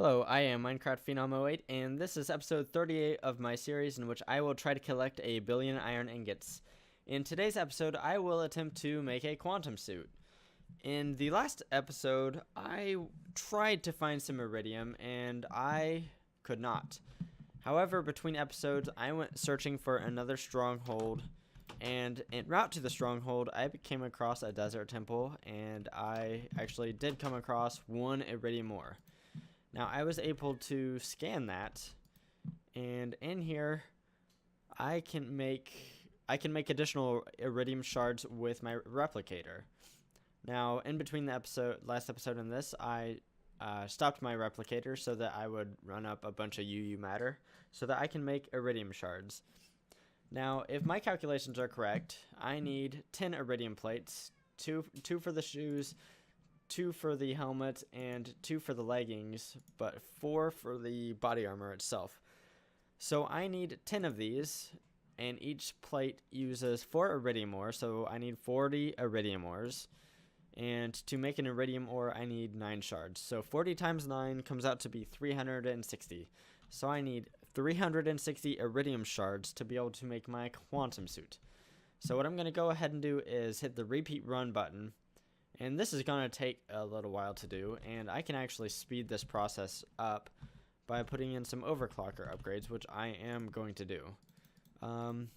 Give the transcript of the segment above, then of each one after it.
Hello, I am Minecraft Phenom 08, and this is episode 38 of my series in which I will try to collect a billion iron ingots. In today's episode, I will attempt to make a quantum suit. In the last episode, I tried to find some iridium, and I could not. However, between episodes, I went searching for another stronghold, and en route to the stronghold, I came across a desert temple, and I actually did come across one iridium ore. Now, I was able to scan that, and in here, I can make additional iridium shards with my replicator. Now, in between the last episode and this, I stopped my replicator so that I would run up a bunch of UU matter so that I can make iridium shards. Now, if my calculations are correct, I need 10 iridium plates, two for the shoes, 2 for the helmet, and 2 for the leggings, but 4 for the body armor itself. So I need 10 of these, and each plate uses 4 iridium ore, so I need 40 iridium ores. And to make an iridium ore, I need 9 shards. So 40 times 9 comes out to be 360. So I need 360 iridium shards to be able to make my quantum suit. So what I'm going to go ahead and do is hit the repeat run button. And this is going to take a little while to do, and I can actually speed this process up by putting in some overclocker upgrades, which I am going to do. I'm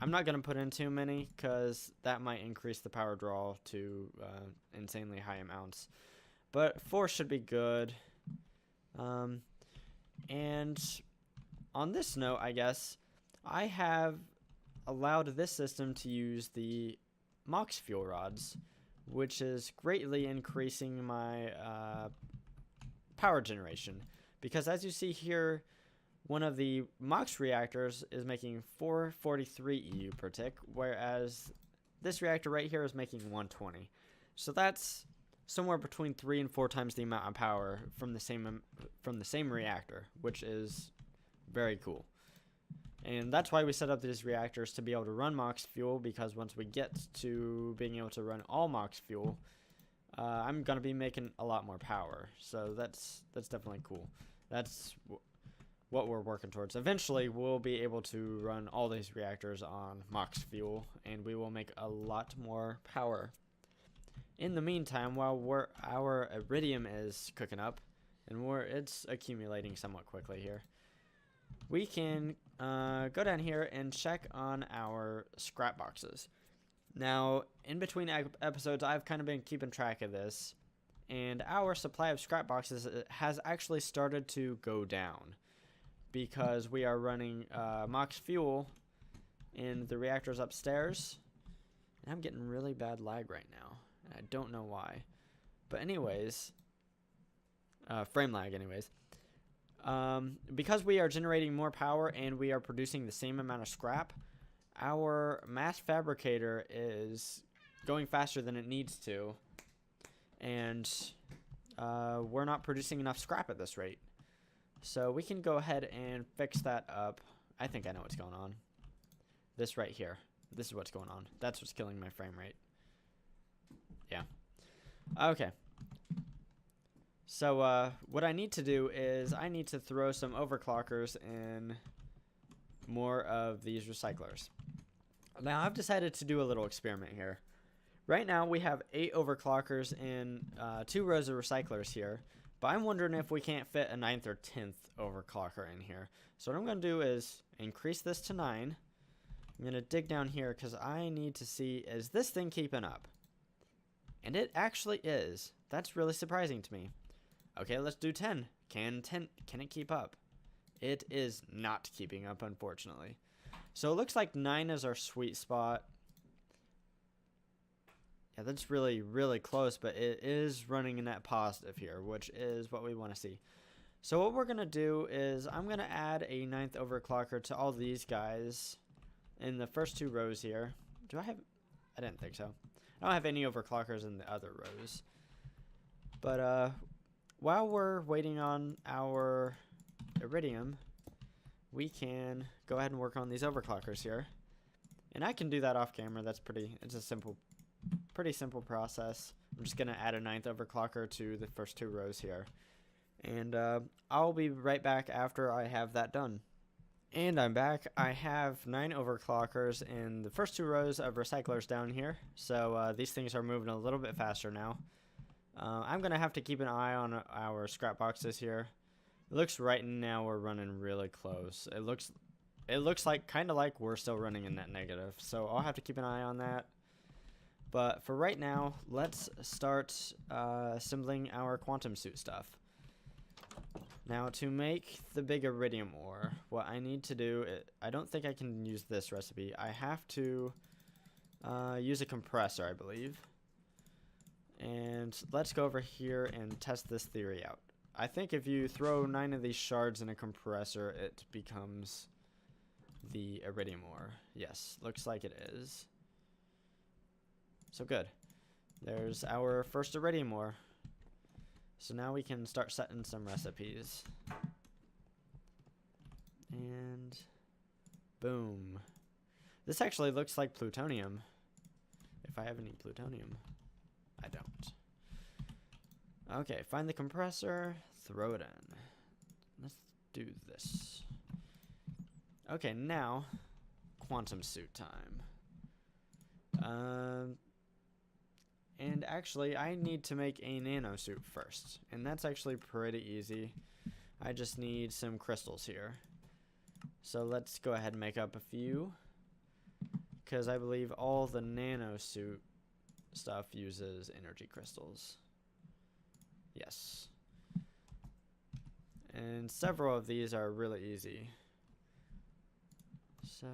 not going to put in too many, because that might increase the power draw to insanely high amounts. But 4 should be good. And on this note, I guess, I have allowed this system to use the MOX fuel rods, which is greatly increasing my power generation. Because as you see here, one of the MOX reactors is making 443 EU per tick, whereas this reactor right here is making 120. So that's somewhere between 3 and 4 times the amount of power from the same reactor, which is very cool. And that's why we set up these reactors, to be able to run MOX fuel, because once we get to being able to run all MOX fuel, I'm going to be making a lot more power. So that's definitely cool. That's what we're working towards. Eventually, we'll be able to run all these reactors on MOX fuel, and we will make a lot more power. In the meantime, while our iridium is cooking up, and it's accumulating somewhat quickly here, we can go down here and check on our scrap boxes. Now, in between episodes, I've kind of been keeping track of this, and our supply of scrap boxes has actually started to go down, because we are running MOX fuel in the reactors upstairs, and I'm getting really bad lag right now, and I don't know why. But anyways, frame lag anyways. Because we are generating more power and we are producing the same amount of scrap, our mass fabricator is going faster than it needs to, and we're not producing enough scrap at this rate. So we can go ahead and fix that up. I think I know what's going on. This right here. This is what's going on. That's what's killing my frame rate. Yeah. Okay. So what I need to do is I need to throw some overclockers in more of these recyclers. Now I've decided to do a little experiment here. Right now we have 8 overclockers in 2 rows of recyclers here, but I'm wondering if we can't fit a 9th or 10th overclocker in here. So what I'm going to do is increase this to 9. I'm going to dig down here because I need to see, is this thing keeping up? And it actually is. That's really surprising to me. Okay, let's do 10. Can it keep up? It is not keeping up, unfortunately. So it looks like 9 is our sweet spot. Yeah, that's really, really close, but it is running a net positive here, which is what we want to see. So what we're going to do is I'm going to add a 9th overclocker to all these guys in the first 2 rows here. Do I have... I didn't think so. I don't have any overclockers in the other rows. But, while we're waiting on our iridium, we can go ahead and work on these overclockers here. And I can do that off camera. It's a pretty simple process. I'm just going to add a 9th overclocker to the first 2 rows here. And I'll be right back after I have that done. And I'm back. I have 9 overclockers in the first 2 rows of recyclers down here. So these things are moving a little bit faster now. I'm going to have to keep an eye on our scrap boxes here. It looks right now we're running really close. It looks like kind of like we're still running in net negative. So I'll have to keep an eye on that. But for right now, let's start assembling our QuantumSuit stuff. Now, to make the big iridium ore, what I need to do, I don't think I can use this recipe. I have to use a compressor, I believe. And let's go over here and test this theory out. I think if you throw 9 of these shards in a compressor, it becomes the iridium ore. Yes, looks like it is. So good. There's our first iridium ore. So now we can start setting some recipes. And boom. This actually looks like plutonium. If I have any plutonium. I don't. Okay, find the compressor, throw it in. Let's do this. Okay, now QuantumSuit time. And actually, I need to make a nanosuit first. And that's actually pretty easy. I just need some crystals here. So let's go ahead and make up a few. Because I believe all the nanosuit stuff uses energy crystals. Yes. And several of these are really easy. So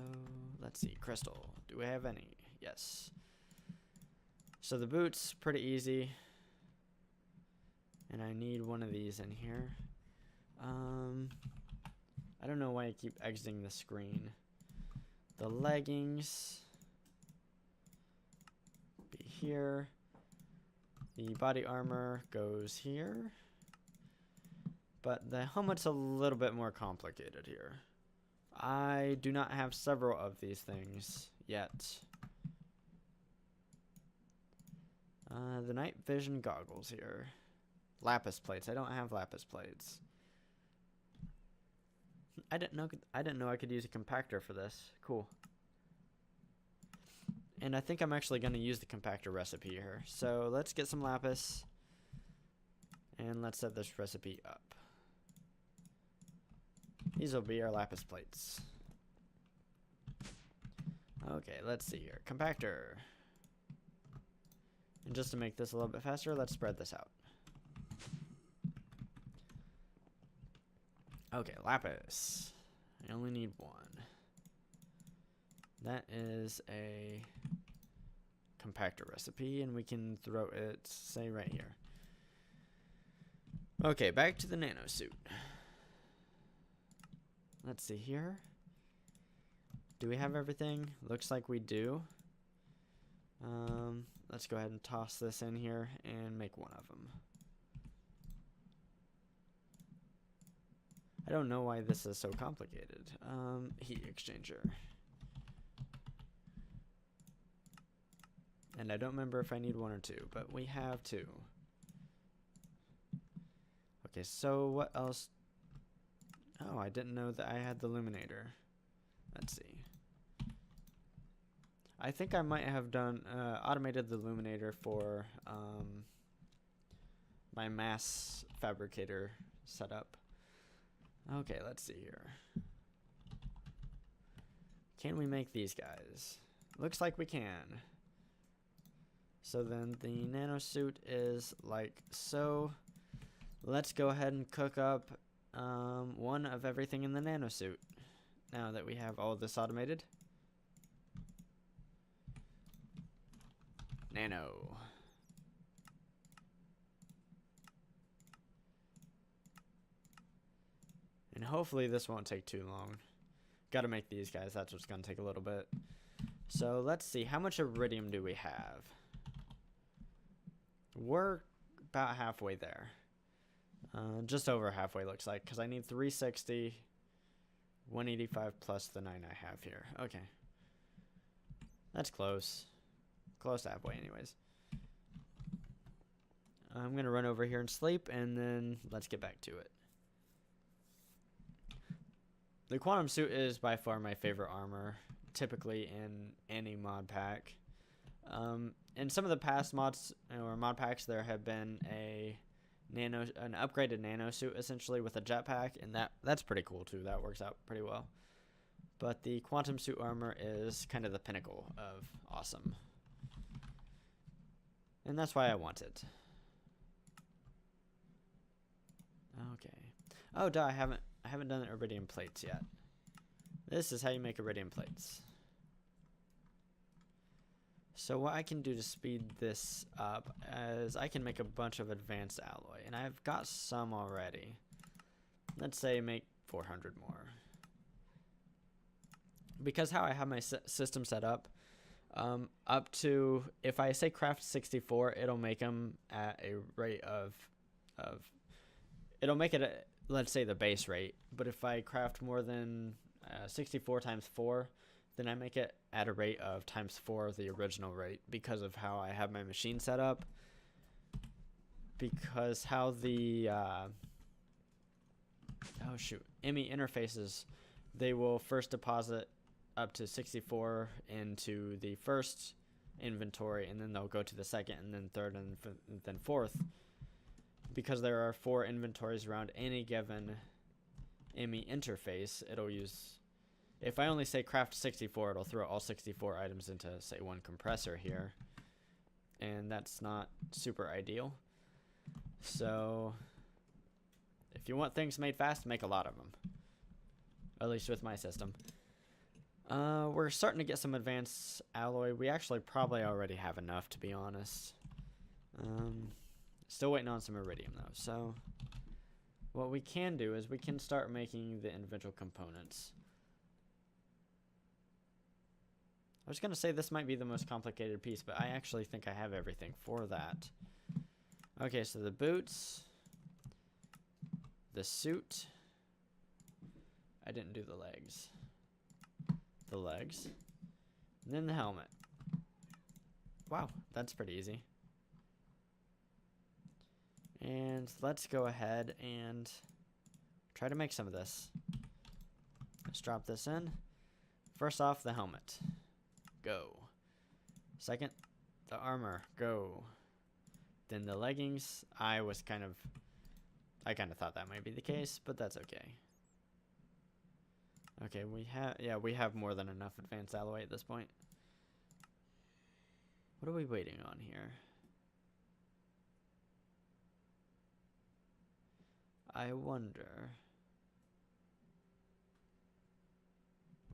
let's see. Crystal. Do we have any? Yes. So the boots, pretty easy. And I need one of these in here. I don't know why I keep exiting the screen. The leggings be here. The body armor goes here. But the helmet's a little bit more complicated here. I do not have several of these things yet. The night vision goggles here. Lapis plates. I don't have lapis plates. I didn't know I could use a compactor for this. Cool. And I think I'm actually going to use the compactor recipe here. So let's get some lapis. And let's set this recipe up. These will be our lapis plates. Okay, let's see here. Compactor. And just to make this a little bit faster, let's spread this out. Okay, lapis. I only need 1. That is a compactor recipe, and we can throw it, say, right here. Okay, back to the nanosuit. Let's see here. Do we have everything? Looks like we do. Let's go ahead and toss this in here and make one of them. I don't know why this is so complicated. Heat exchanger. And I don't remember if I need 1 or 2, but we have 2. Okay, so what else? Oh, I didn't know that I had the illuminator. Let's see. I think I might have done automated the illuminator for my mass fabricator setup. Okay, let's see here. Can we make these guys? Looks like we can. So then the nanosuit is like so. Let's go ahead and cook up 1 of everything in the nanosuit. Now that we have all this automated. Nano. And hopefully this won't take too long. Gotta make these guys, that's what's gonna take a little bit. So let's see, how much iridium do we have? We're about halfway there. Just over halfway looks like, because I need 360, 185 plus the 9 I have here. Okay. That's close. Close to halfway anyways. I'm going to run over here and sleep, and then let's get back to it. The Quantum Suit is by far my favorite armor, typically in any mod pack. In some of the past mods or mod packs, there have been an upgraded nano suit essentially with a jetpack, and that's pretty cool too. That works out pretty well. But the Quantum Suit armor is kind of the pinnacle of awesome, and that's why I want it. Okay. Oh, duh! I haven't done the iridium plates yet. This is how you make iridium plates. So what I can do to speed this up is I can make a bunch of advanced alloy, and I've got some already. Let's say make 400 more. Because how I have my system set up to, if I say craft 64, it'll make them at a rate of it'll make it at, let's say, the base rate. But if I craft more than 64 times 4, then I make it at a rate of times 4 of the original rate because of how I have my machine set up. Because how the ME interfaces, they will first deposit up to 64 into the first inventory, and then they'll go to the second, and then third, and then fourth. Because there are 4 inventories around any given ME interface, it'll use... If I only say craft 64, it'll throw all 64 items into, say, one compressor here. And that's not super ideal. So, if you want things made fast, make a lot of them. At least with my system. We're starting to get some advanced alloy. We actually probably already have enough, to be honest. Still waiting on some iridium, though. So, what we can do is we can start making the individual components. I was going to say this might be the most complicated piece, but I actually think I have everything for that. Okay, so the boots, the suit, I didn't do the legs, and then the helmet. Wow, that's pretty easy. And let's go ahead and try to make some of this. Let's drop this in. First off, the helmet. Go. Second, the armor. Go. Then the leggings. I kind of thought that might be the case, but that's okay. Okay, we have more than enough advanced alloy at this point. What are we waiting on here? I wonder.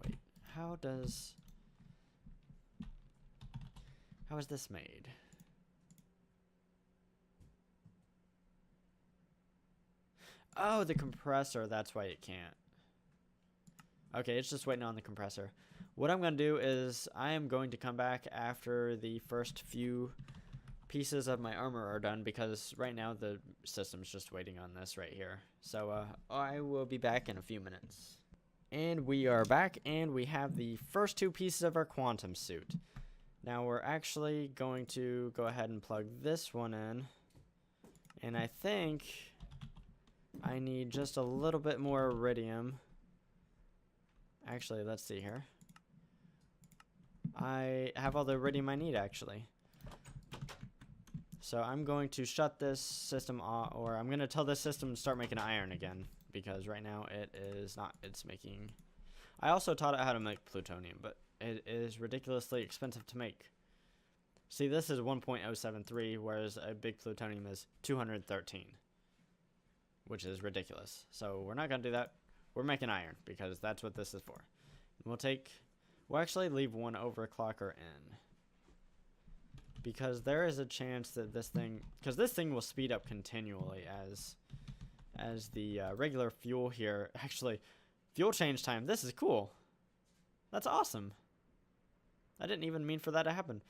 Wait, how is this made? Oh, the compressor, that's why it can't. Okay, it's just waiting on the compressor. What I'm going to do is I am going to come back after the first few pieces of my armor are done, because right now the system's just waiting on this right here. So I will be back in a few minutes. And we are back, and we have the first 2 pieces of our quantum suit. Now we're actually going to go ahead and plug this one in, and I think I need just a little bit more iridium. Actually, let's see here. I have all the iridium I need, actually. So I'm going to shut this system off, or I'm going to tell this system to start making iron again, because right now it is not. It's making... I also taught it how to make plutonium, but it is ridiculously expensive to make. See, this is 1.073, whereas a big plutonium is 213, which is ridiculous. So we're not going to do that. We're making iron, because that's what this is for. We'll actually leave one overclocker in, because there is a chance that this thing will speed up continually as the regular fuel here. Actually, fuel change time. This is cool. That's awesome. I didn't even mean for that to happen.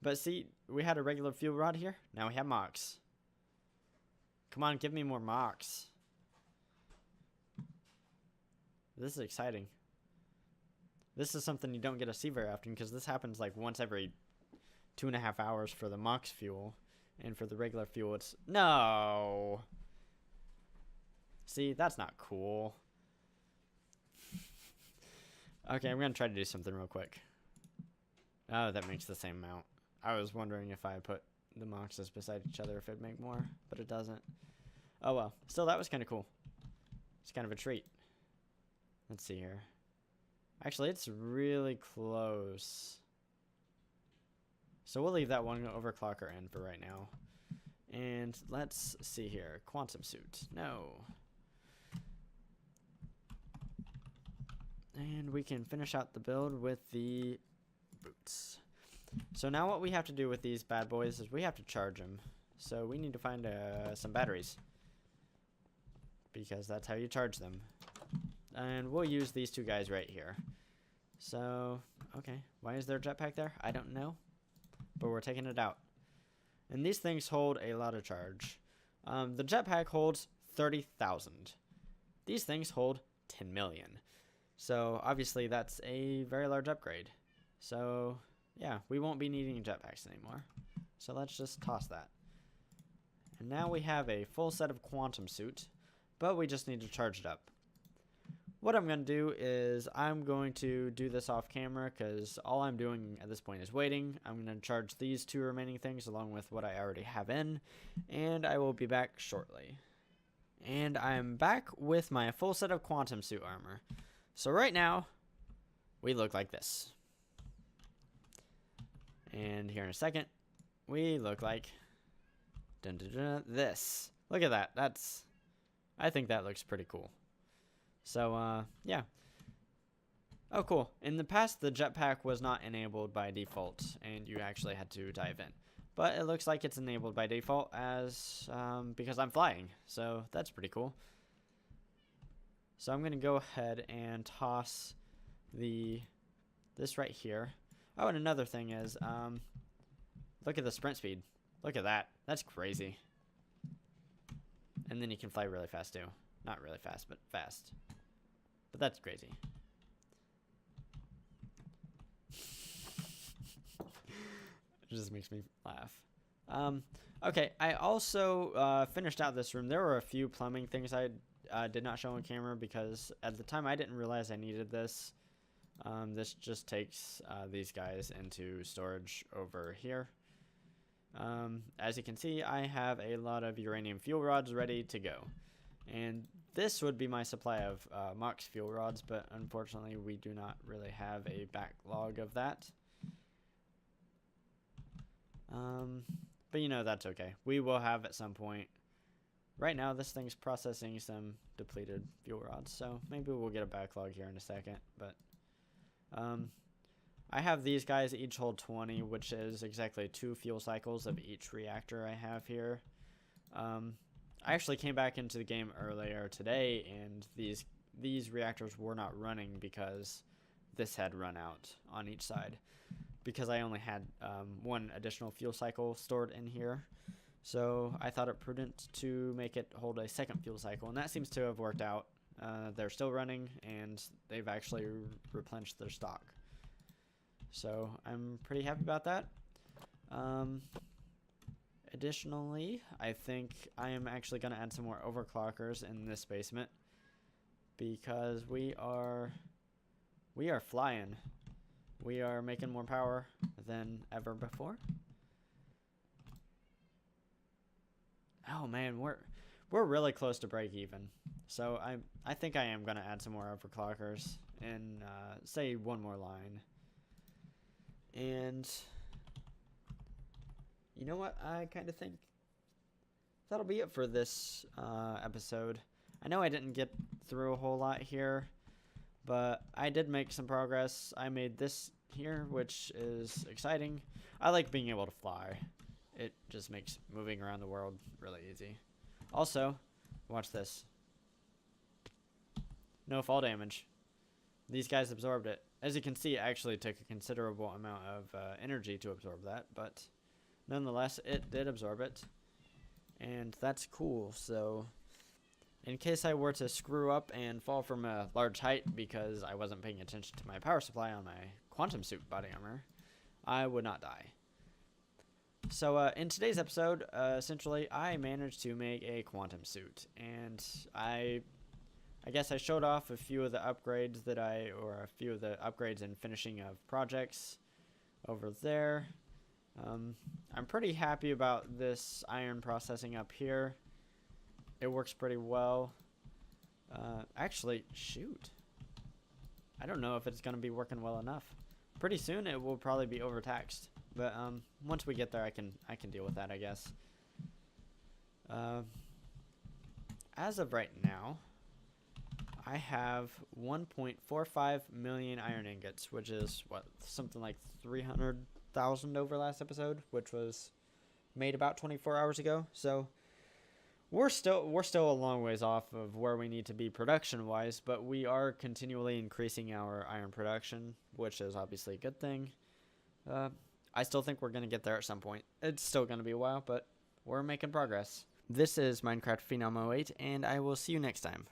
But see, we had a regular fuel rod here. Now we have Mox. Come on, give me more Mox. This is exciting. This is something you don't get to see very often, because this happens like once every 2.5 hours for the Mox fuel. And for the regular fuel, it's... No! See, that's not cool. Okay, I'm going to try to do something real quick. Oh, that makes the same amount. I was wondering if I put the boxes beside each other if it'd make more, but it doesn't. Oh well. Still, that was kind of cool. It's kind of a treat. Let's see here. Actually, it's really close. So we'll leave that one overclocker in for right now. And let's see here. QuantumSuit. No. And we can finish out the build with the boots. So now what we have to do with these bad boys is we have to charge them. So we need to find some batteries, because that's how you charge them. And we'll use these two guys right here. So, okay. Why is there a jetpack there? I don't know. But we're taking it out. And these things hold a lot of charge. The jetpack holds 30,000. These things hold 10 million. So obviously that's a very large upgrade. So yeah, we won't be needing jetpacks anymore. So let's just toss that. And now we have a full set of QuantumSuit, but we just need to charge it up. What I'm going to do is I'm going to do this off camera because all I'm doing at this point is waiting. I'm going to charge these two remaining things along with what I already have in, and I will be back shortly. And I'm back with my full set of QuantumSuit armor. So right now, we look like this. And here in a second, we look like this. Look at that. I think that looks pretty cool. So, yeah. Oh, cool. In the past, the jetpack was not enabled by default, and you actually had to dive in. But it looks like it's enabled by default as, because I'm flying. So, that's pretty cool. So, I'm going to go ahead and toss this right here. Oh, and another thing is, look at the sprint speed. Look at that. That's crazy. And then you can fly really fast, too. Not really fast, but fast. But that's crazy. It just makes me laugh. Okay, I also finished out this room. There were a few plumbing things I did not show on camera because at the time I didn't realize I needed this. This just takes these guys into storage over here. As you can see, I have a lot of uranium fuel rods ready to go. And this would be my supply of MOX fuel rods, but unfortunately we do not really have a backlog of that. But you know, that's okay. We will have at some point. Right now this thing's processing some depleted fuel rods, so maybe we'll get a backlog here in a second. But I have these guys that each hold 20, which is exactly 2 fuel cycles of each reactor I have here. I actually came back into the game earlier today, and these reactors were not running because this had run out on each side. Because I only had 1 additional fuel cycle stored in here. So I thought it prudent to make it hold a second fuel cycle, and that seems to have worked out. They're still running, and they've actually replenished their stock. So I'm pretty happy about that. Additionally, I think I am actually going to add some more overclockers in this basement because we are flying. We are making more power than ever before. Oh man, we're really close to break even. So I think I am going to add some more overclockers and say 1 more line. And you know what? I kind of think that'll be it for this episode. I know I didn't get through a whole lot here, but I did make some progress. I made this here, which is exciting. I like being able to fly. It just makes moving around the world really easy. Also, watch this. No fall damage. These guys absorbed it. As you can see, it actually took a considerable amount of energy to absorb that, but nonetheless, it did absorb it. And that's cool. So, in case I were to screw up and fall from a large height because I wasn't paying attention to my power supply on my QuantumSuit body armor, I would not die. So in today's episode, essentially, I managed to make a quantum suit, and I guess I showed off a few of the upgrades and finishing of projects over there. I'm pretty happy about this iron processing up here. It works pretty well. Actually, shoot. I don't know if it's going to be working well enough. Pretty soon it will probably be overtaxed. But once we get there, I can deal with that, I guess. As of right now, I have 1.45 million iron ingots, which is something like 300,000 over last episode, which was made about 24 hours ago. So we're still a long ways off of where we need to be production wise, but we are continually increasing our iron production, which is obviously a good thing. I still think we're going to get there at some point. It's still going to be a while, but we're making progress. This is Minecraft Phenom 08, and I will see you next time.